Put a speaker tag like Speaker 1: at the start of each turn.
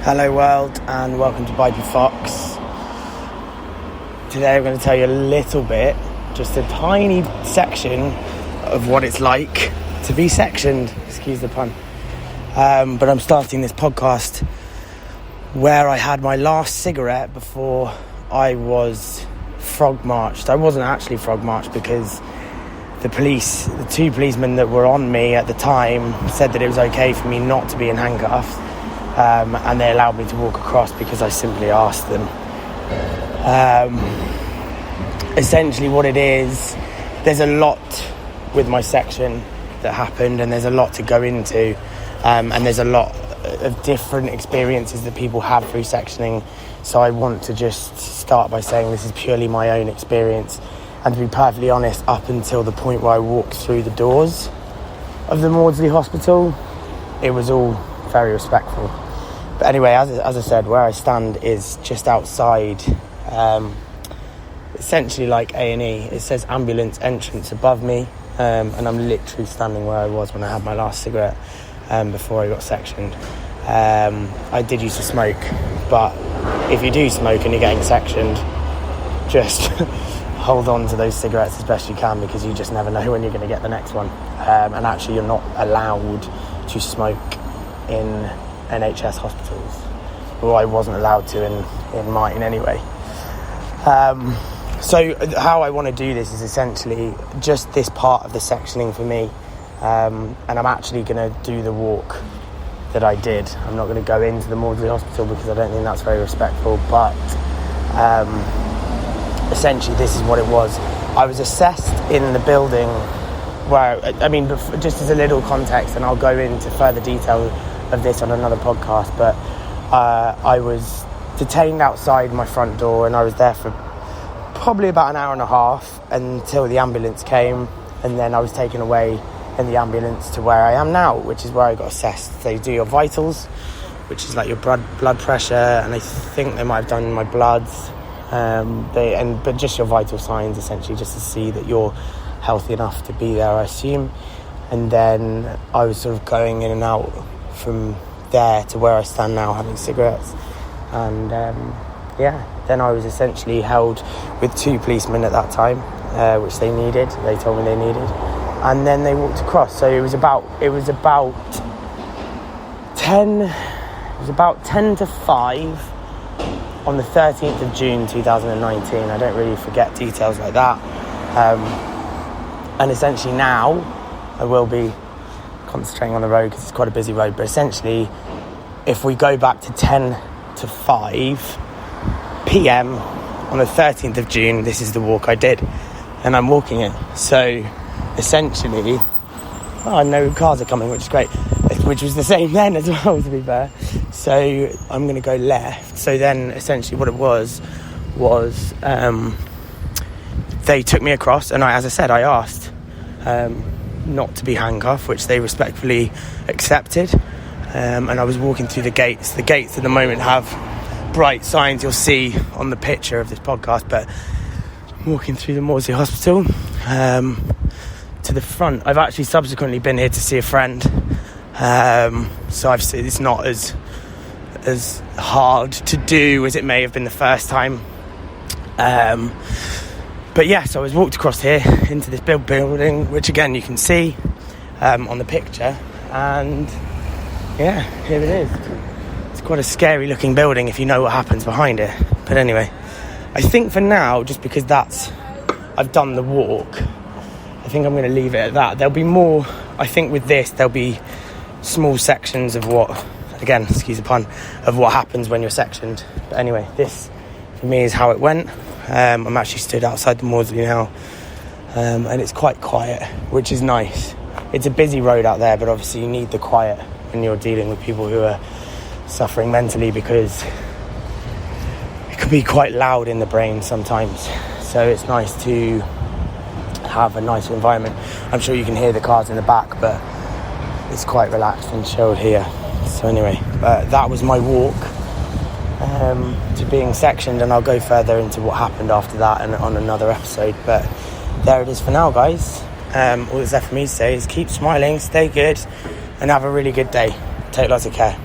Speaker 1: Hello world, and welcome to Bipey Fox. Today I'm going to tell you a little bit, just a tiny section of what it's like to be sectioned, excuse the pun. But I'm starting this podcast where I had my last cigarette before I was frog marched. I wasn't actually frog marched because the two policemen that were on me at the time said that it was okay for me not to be in handcuffs. And they allowed me to walk across because I simply asked them. Essentially what it is, there's a lot with my section that happened, and there's a lot to go into, and there's a lot of different experiences that people have through sectioning. So I want to just start by saying this is purely my own experience, and to be perfectly honest, up until the point where I walked through the doors of the Maudsley Hospital, it was all very respectful. But anyway, as I said, where I stand is just outside, essentially like A&E. It says ambulance entrance above me, and I'm literally standing where I was when I had my last cigarette before I got sectioned. I did used to smoke, but if you do smoke and you're getting sectioned, just hold on to those cigarettes as best you can, because you just never know when you're going to get the next one. And actually, you're not allowed to smoke in NHS hospitals. Well, I wasn't allowed to in mine anyway. So how I want to do this is essentially just this part of the sectioning for me, and I'm actually going to do the walk that I did. I'm not going to go into the Maudsley Hospital because I don't think that's very respectful, but essentially this is what it was. I was assessed in the building where, just as a little context, and I'll go into further detail of this on another podcast, but I was detained outside my front door, and I was there for probably about an hour and a half until the ambulance came, and then I was taken away in the ambulance to where I am now, which is where I got assessed. They do your vitals, which is like your blood pressure, and I think they might have done my bloods, but just your vital signs, essentially, just to see that you're healthy enough to be there, I assume. And then I was sort of going in and out from there to where I stand now, having cigarettes, and then I was essentially held with two policemen at that time, which they told me they needed, and then they walked across. So it was about 10 to 5 on the 13th of June 2019. I don't really forget details like that, and essentially now I will be concentrating on the road because it's quite a busy road, but essentially if we go back to 10 to 5 p.m. on the 13th of June, this is the walk I did, and I'm walking it. So essentially, I know cars are coming, which is great, which was the same then as well, to be fair. So I'm going to go left. So then essentially what it was they took me across, and as I said, I asked not to be handcuffed, which they respectfully accepted, and I was walking through the gates. The gates at the moment have bright signs you'll see on the picture of this podcast, but I'm walking through the Maudsley Hospital to the front. I've actually subsequently been here to see a friend, so it's not as hard to do as it may have been the first time, but yeah, so I was walked across here into this building, which again you can see on the picture, and yeah, here it is. It's quite a scary looking building if you know what happens behind it. But anyway, I think for now, just because I've done the walk, I think I'm going to leave it at that. There'll be more, I think with this, there'll be small sections of what, again, excuse the pun, of what happens when you're sectioned. But anyway, this for me is how it went. I'm actually stood outside the Maudsley now, and it's quite quiet, which is nice. It's a busy road out there, but obviously you need the quiet when you're dealing with people who are suffering mentally, because it can be quite loud in the brain sometimes. So it's nice to have a nice environment. I'm sure you can hear the cars in the back, but it's quite relaxed and chilled here. So anyway, that was my walk to being sectioned, and I'll go further into what happened after that and on another episode. But there it is for now, guys. All that's left for me to say is keep smiling, stay good, and have a really good day. Take lots of care.